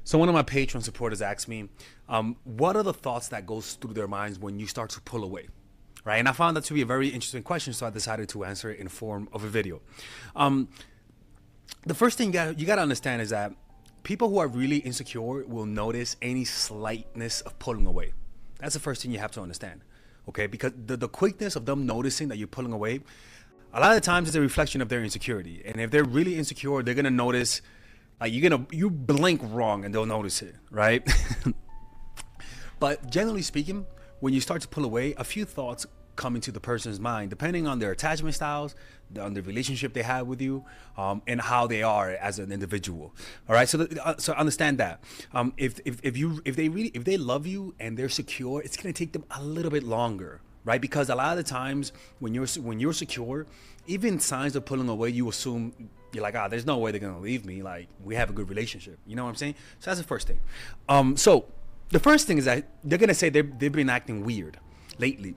So one of my Patreon supporters asked me, what are the thoughts that goes through their minds when you start to pull away? Right? And I found that to be a very interesting question, so I decided to answer it in form of a video. Um, the first thing you got to understand is that people who are really insecure will notice any slightness of pulling away. That's the first thing you have to understand. Okay? Because the quickness of them noticing that you're pulling away, a lot of the times it's a reflection of their insecurity. And if they're really insecure, they're going to notice, like you blink wrong and they'll notice it, right? But generally speaking, when you start to pull away, a few thoughts come into the person's mind, depending on their attachment styles, on the relationship they have with you, and how they are as an individual. All right, so understand that if they love you and they're secure, it's gonna take them a little bit longer, right? Because a lot of the times when you're secure, even signs of pulling away, you assume you're like, there's no way they're gonna leave me. Like, we have a good relationship. You know what I'm saying? So that's the first thing. So the first thing is that they're gonna say they've been acting weird lately.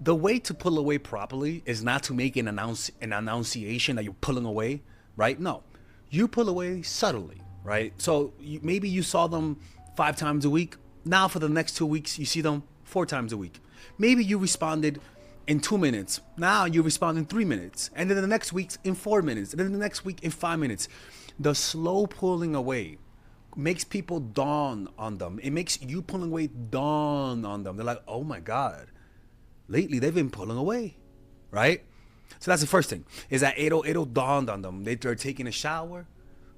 The way to pull away properly is not to make an annunciation that you're pulling away, right? No, you pull away subtly, right? So maybe you saw them 5 times a week. Now for the next 2 weeks, you see them 4 times a week. Maybe you responded in 2 minutes. Now you respond in 3 minutes. And then the next week in 4 minutes. And then the next week in 5 minutes. The slow pulling away makes people dawn on them. It makes you pulling away dawn on them. They're like, oh my God. Lately, they've been pulling away, right? So that's the first thing, is that it'll dawn on them. They're taking a shower,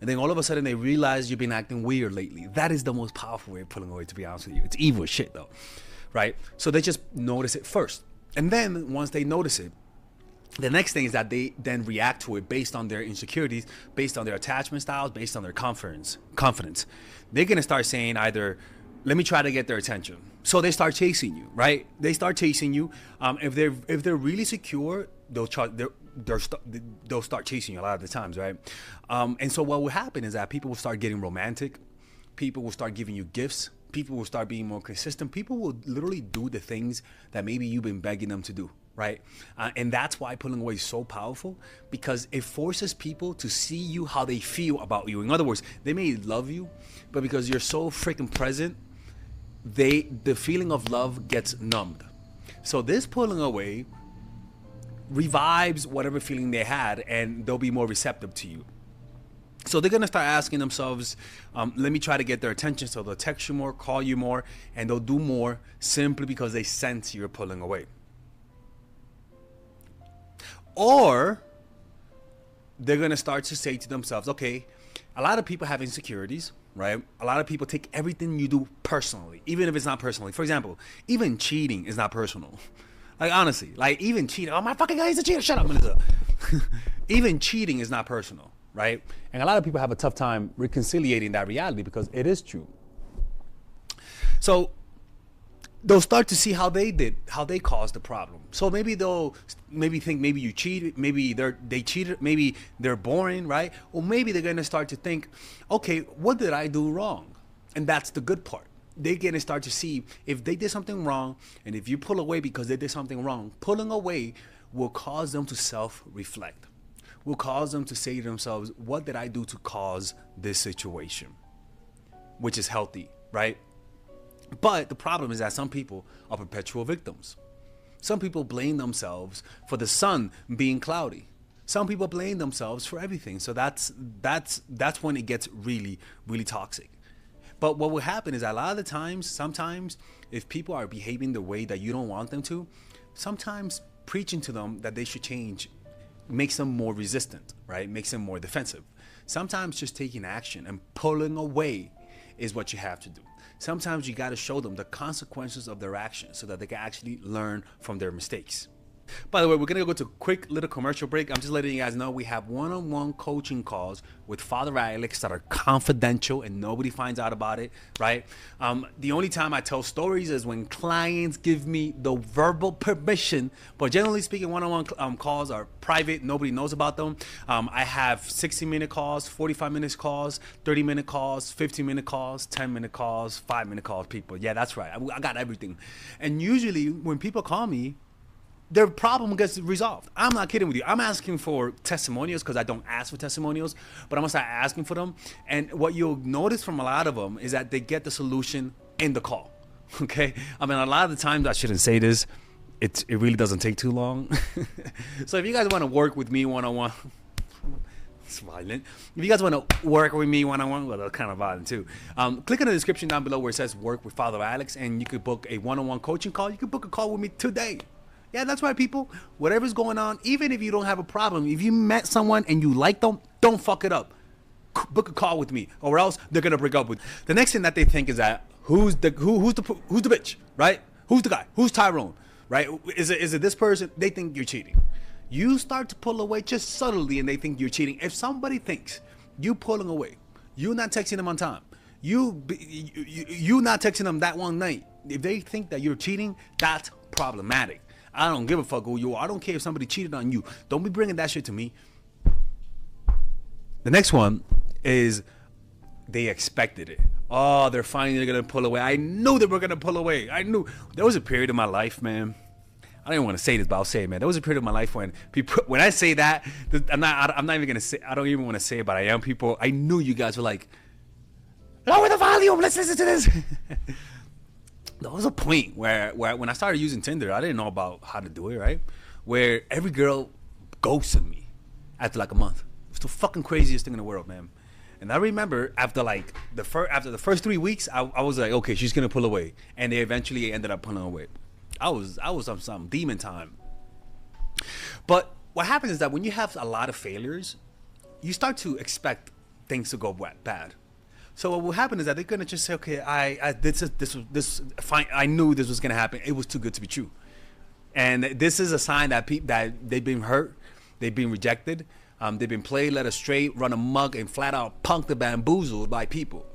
and then all of a sudden they realize you've been acting weird lately. That is the most powerful way of pulling away, to be honest with you. It's evil as shit, though, right? So they just notice it first. And then once they notice it, the next thing is that they then react to it based on their insecurities, based on their attachment styles, based on their confidence. They're going to start saying either, let me try to get their attention. So they start chasing you, right? They start chasing you. If they're really secure, they'll start chasing you a lot of the times, right? And so what will happen is that people will start getting romantic. People will start giving you gifts. People will start being more consistent. People will literally do the things that maybe you've been begging them to do, right? And that's why pulling away is so powerful, because it forces people to see you how they feel about you. In other words, they may love you, but because you're so freaking present, the feeling of love gets numbed. So this pulling away revives whatever feeling they had, and they'll be more receptive to you. So they're gonna start asking themselves, let me try to get their attention. So they'll text you more, call you more, and they'll do more simply because they sense you're pulling away. Or they're gonna start to say to themselves, okay, a lot of people have insecurities, right? A lot of people take everything you do personally, even if it's not personally. For example, even cheating is not personal. Like, honestly, like, even cheating, oh, my fucking guy is a cheater, shut up, Melissa. Even cheating is not personal, right? And a lot of people have a tough time reconciliating that reality because it is true. So they'll start to see how they caused the problem. So maybe they'll think maybe you cheated, maybe they cheated, maybe they're boring, right? Or maybe they're gonna start to think, okay, what did I do wrong? And that's the good part. They're gonna start to see if they did something wrong, and if you pull away because they did something wrong, pulling away will cause them to self-reflect. Will cause them to say to themselves, what did I do to cause this situation? Which is healthy, right? But the problem is that some people are perpetual victims. Some people blame themselves for the sun being cloudy. Some people blame themselves for everything. So that's when it gets really, really toxic. But what will happen is a lot of the times, sometimes if people are behaving the way that you don't want them to, sometimes preaching to them that they should change makes them more resistant, right? Makes them more defensive. Sometimes just taking action and pulling away is what you have to do. Sometimes you got to show them the consequences of their actions so that they can actually learn from their mistakes. By the way, we're going to go to a quick little commercial break. I'm just letting you guys know we have one-on-one coaching calls with Father Alex that are confidential and nobody finds out about it, right? The only time I tell stories is when clients give me the verbal permission. But generally speaking, one-on-one calls are private. Nobody knows about them. I have 60-minute calls, 45-minute calls, 30-minute calls, 15-minute calls, 10-minute calls, 5-minute calls, people. Yeah, that's right. I got everything. And usually when people call me, their problem gets resolved. I'm not kidding with you. I'm asking for testimonials because I don't ask for testimonials, but I'm gonna start asking for them. And what you'll notice from a lot of them is that they get the solution in the call. Okay, I mean, a lot of the times I shouldn't say this. It really doesn't take too long. So if you guys want to work with me one-on-one, it's violent. If you guys want to work with me one-on-one, well, that's kind of violent too. Click in the description down below where it says work with Father Alex, and you could book a one-on-one coaching call. You could book a call with me today. Yeah, that's right, people. Whatever's going on, even if you don't have a problem, if you met someone and you like them, don't fuck it up. Book a call with me, or else they're gonna break up with you. The next thing that they think is that who's the bitch, right? Who's the guy? Who's Tyrone, right? Is it this person? They think you're cheating. You start to pull away just subtly, and they think you're cheating. If somebody thinks you pulling away, you not texting them on time, you not texting them that one night, if they think that you're cheating, that's problematic. I don't give a fuck who you are. I don't care if somebody cheated on you. Don't be bringing that shit to me. The next one is they expected it. Oh, they're finally going to pull away. I knew they were going to pull away. I knew. There was a period in my life, man. I don't even want to say this, but I'll say it, man. There was a period of my life when people, when I say that, I'm not even going to say, I don't even want to say it, but I am people. I knew you guys were like, lower the volume. Let's listen to this. There was a point where when I started using Tinder, I didn't know about how to do it, right? Where every girl ghosted me after like a month. It was the fucking craziest thing in the world, man. And I remember after the first 3 weeks, I was like, okay, she's gonna pull away, and they eventually ended up pulling away. I was on some demon time. But what happens is that when you have a lot of failures, you start to expect things to go bad. So what will happen is that they're gonna just say, okay, I knew this was gonna happen. It was too good to be true, and this is a sign that that they've been hurt, they've been rejected, they've been played, led astray, run amok, and flat out punked and bamboozled by people.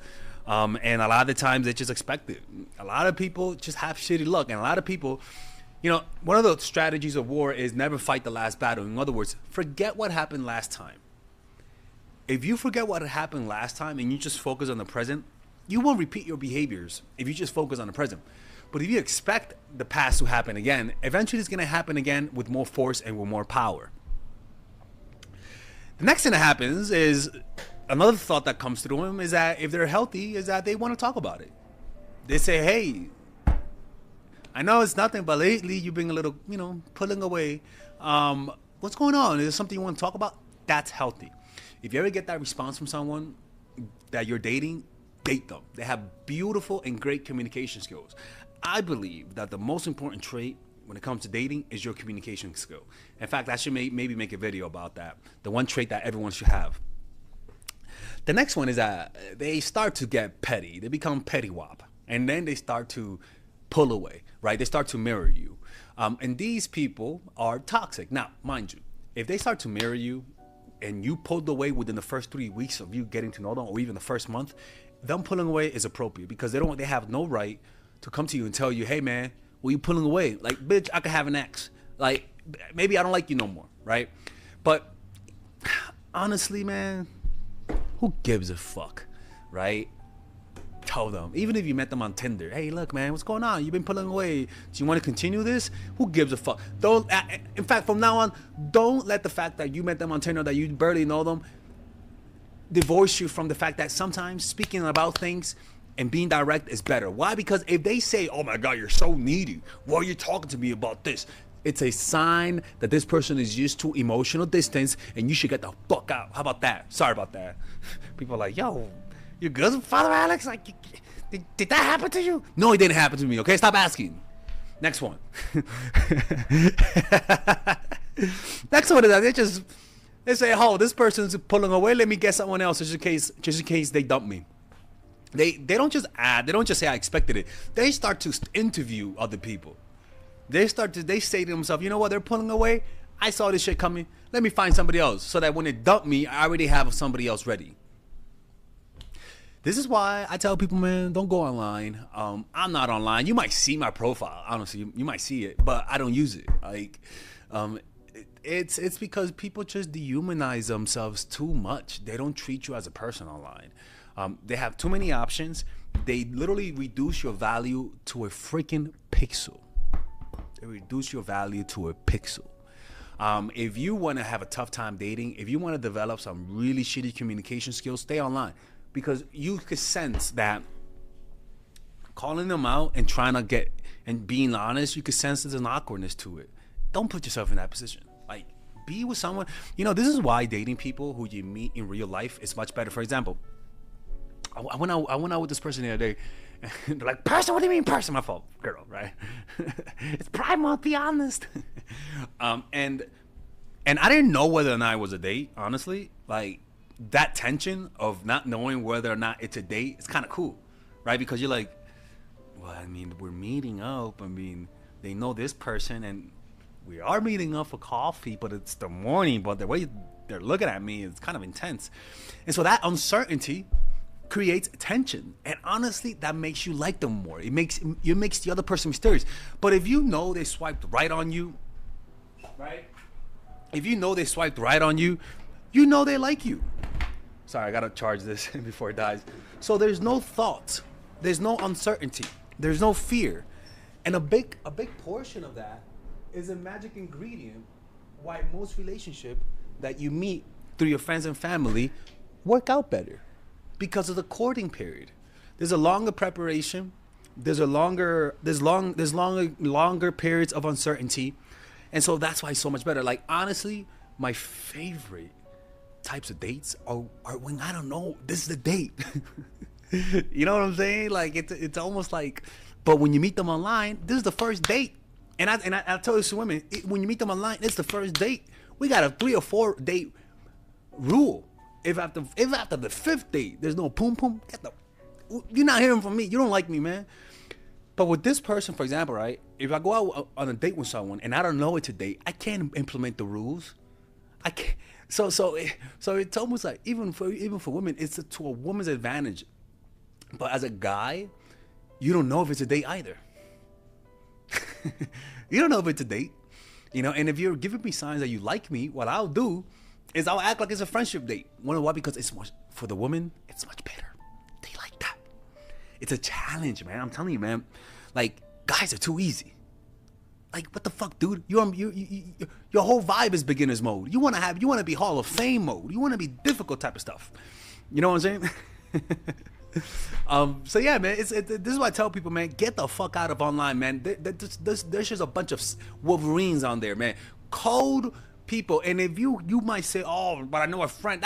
And a lot of the times they just expect it. A lot of people just have shitty luck, and a lot of people, you know, one of the strategies of war is never fight the last battle. In other words, forget what happened last time. If you forget what happened last time and you just focus on the present, you won't repeat your behaviors if you just focus on the present. But if you expect the past to happen again, eventually it's going to happen again with more force and with more power. The next thing that happens is, another thought that comes through them is that if they're healthy, is that they want to talk about it. They say, hey, I know it's nothing, but lately you've been a little, pulling away. What's going on? Is there something you want to talk about? That's healthy. If you ever get that response from someone that you're dating, date them. They have beautiful and great communication skills. I believe that the most important trait when it comes to dating is your communication skill. In fact, I should maybe make a video about that. The one trait that everyone should have. The next one is that they start to get petty. They become petty wop. And then they start to pull away, right? They start to mirror you. And these people are toxic. Now, mind you, if they start to mirror you, and you pulled away within the first 3 weeks of you getting to know them, or even the first month, them pulling away is appropriate, because they have no right to come to you and tell you, hey man, well, you pulling away? Like, bitch, I could have an ex. Like, maybe I don't like you no more, right? But honestly, man, who gives a fuck, right? Tell them. Even if you met them on Tinder, hey, look, man, what's going on? You've been pulling away. Do you want to continue this? Who gives a fuck? Don't. In fact, from now on, don't let the fact that you met them on Tinder, that you barely know them, divorce you from the fact that sometimes speaking about things and being direct is better. Why? Because if they say, oh my God, you're so needy, why are you talking to me about this? It's a sign that this person is used to emotional distance, and you should get the fuck out. How about that? Sorry about that. People are like, yo, you good, Father Alex? Like, did that happen to you? No, it didn't happen to me. Okay, stop asking. Next one. Next one is that they say, oh, this person's pulling away. Let me get someone else just in case they dump me. They don't just add. They don't just say I expected it. They start to interview other people. They say to themselves, you know what? They're pulling away. I saw this shit coming. Let me find somebody else, so that when they dump me, I already have somebody else ready. This is why I tell people, man, don't go online. I'm not online. You might see my profile. Honestly, you might see it, but I don't use it. Like, it's because people just dehumanize themselves too much. They don't treat you as a person online. They have too many options. They literally reduce your value to a freaking pixel. reduce your value to a pixel. If you want to have a tough time dating, if you want to develop some really shitty communication skills, stay online, because you could sense that calling them out and trying to get and being honest, you could sense there's an awkwardness to it. Don't put yourself in that position. Like, be with someone. This is why dating people who you meet in real life is much better. For example, I went out with this person the other day. And they're like, person? What do you mean person? My fault, girl, right? It's Pride Month, be honest. And I didn't know whether or not it was a date, honestly. Like, that tension of not knowing whether or not it's a date, it's kind of cool, right? Because you're like, well, I mean, we're meeting up. I mean, they know this person, and we are meeting up for coffee, but it's the morning. But the way they're looking at me is kind of intense. And so that uncertainty creates tension, and honestly, that makes you like them more. It makes the other person mysterious. But if you know they swiped right on you, right? If you know they swiped right on you, you know they like you. Sorry, I gotta charge this before it dies. So there's no thought, there's no uncertainty, there's no fear, and a big portion of that is a magic ingredient why most relationship that you meet through your friends and family work out better. Because of the courting period, there's a longer preparation. There's longer periods of uncertainty, and so that's why it's so much better. Like, honestly, my favorite types of dates are when I don't know this is the date. You know what I'm saying? Like, it's almost like, but when you meet them online, this is the first date. And I tell this to women, when you meet them online, it's the first date. We got a 3 or 4 date rule. If after the 5th date, there's no poom poom, you're not hearing from me. You don't like me, man. But with this person, for example, right? If I go out on a date with someone and I don't know it's a date, I can't implement the rules. I can't. So it's almost like even for women, it's to a woman's advantage. But as a guy, you don't know if it's a date either. You don't know if it's a date, And if you're giving me signs that you like me, what I'll do is I'll act like it's a friendship date. Wonder why? Because it's much, for the women, it's much better. They like that. It's a challenge, man. I'm telling you, man. Like, guys are too easy. Like, what the fuck, dude? Your whole vibe is beginner's mode. You want to be Hall of Fame mode. You want to be difficult type of stuff. You know what I'm saying? So yeah, man. This is why I tell people, man. Get the fuck out of online, man. There's just a bunch of Wolverines on there, man. Cold people. And if you might say, oh, but I know a friend.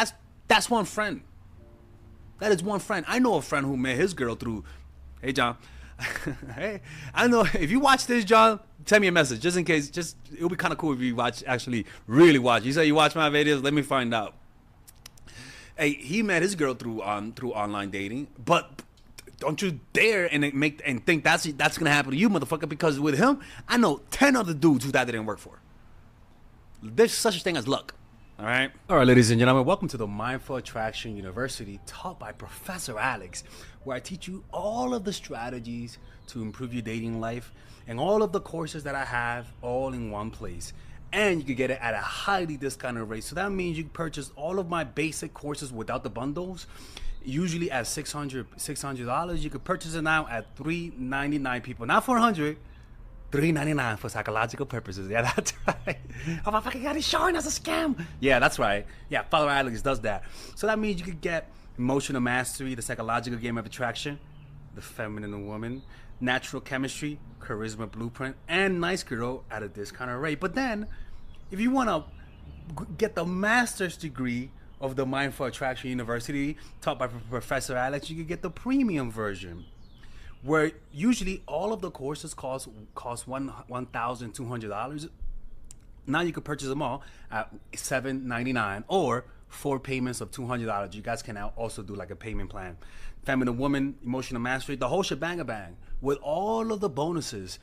That's one friend. That is one friend. I know a friend who met his girl through. Hey, John. Hey, I know if you watch this, John, send me a message just in case. It'll be kind of cool if you really watch. You say you watch my videos. Let me find out. Hey, he met his girl through online dating, but don't you dare and think that's gonna happen to you, motherfucker. Because with him, I know 10 other dudes who that didn't work for. There's such a thing as luck. All right, ladies and gentlemen, welcome to the Mindful Attraction University, taught by Professor Alex, where I teach you all of the strategies to improve your dating life and all of the courses that I have all in one place. And you can get it at a highly discounted rate. So that means you can purchase all of my basic courses without the bundles, usually at $600. You can purchase it now at $399, people, not $400. $399 for psychological purposes. Yeah, that's right. Oh my fucking God, he's showing us a scam. Yeah, that's right. Yeah, Father Alex does that. So that means you could get emotional mastery, the psychological game of attraction, the feminine woman, natural chemistry, charisma blueprint, and nice girl at a discounted rate. But then, if you want to get the master's degree of the Mindful Attraction University, taught by Professor Alex, you can get the premium version, where usually all of the courses cost $1,200. Now you can purchase them all at $799 or 4 payments of $200. You guys can now also do like a payment plan. Feminine woman, emotional mastery, the whole shebang with all of the bonuses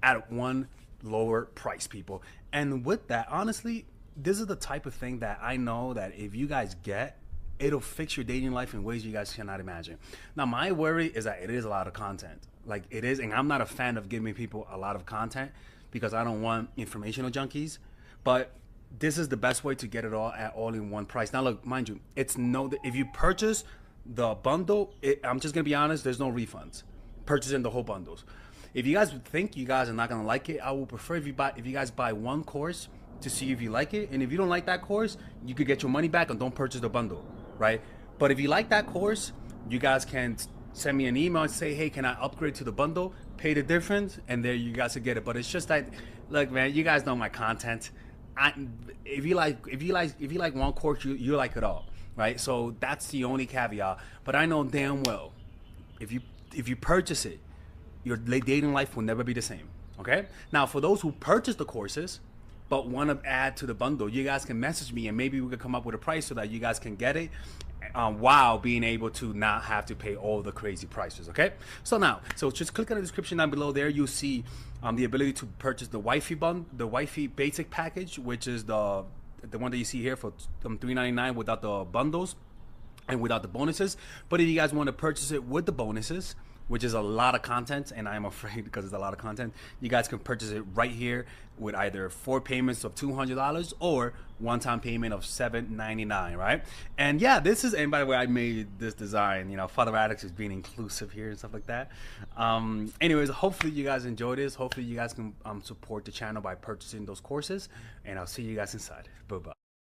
at one lower price, people. And with that, honestly, this is the type of thing that I know that if you guys get, it'll fix your dating life in ways you guys cannot imagine. Now, my worry is that it is a lot of content. Like, it is, and I'm not a fan of giving people a lot of content because I don't want informational junkies. But this is the best way to get it all at all in one price. Now, look, mind you, if you purchase the bundle, I'm just gonna be honest, there's no refunds. Purchasing the whole bundles. if you guys think you guys are not gonna like it, I will prefer if you guys buy one course to see if you like it, and if you don't like that course, you could get your money back and don't purchase the bundle, right? But if you like that course, you guys can send me an email and say, hey, can I upgrade to the bundle? Pay the difference, and there you guys will get it. But it's just that, look, man, you guys know my content. If you like one course, you like it all, right? So that's the only caveat. But I know damn well, if you purchase it, your dating life will never be the same. Okay. Now, for those who purchase the courses but want to add to the bundle, you guys can message me and maybe we could come up with a price so that you guys can get it, while being able to not have to pay all the crazy prices. Okay. So just click on the description down below. There you'll see the ability to purchase the wifey basic package, which is the one that you see here for $3.99 without the bundles and without the bonuses. But if you guys want to purchase it with the bonuses, which is a lot of content, and I'm afraid because it's a lot of content, you guys can purchase it right here with either 4 payments of $200 or one-time payment of $7.99, right? And yeah, and by the way, I made this design, you know, Father Addicts is being inclusive here and stuff like that. Anyways, hopefully you guys enjoy this. Hopefully you guys can support the channel by purchasing those courses, and I'll see you guys inside. Bye-bye.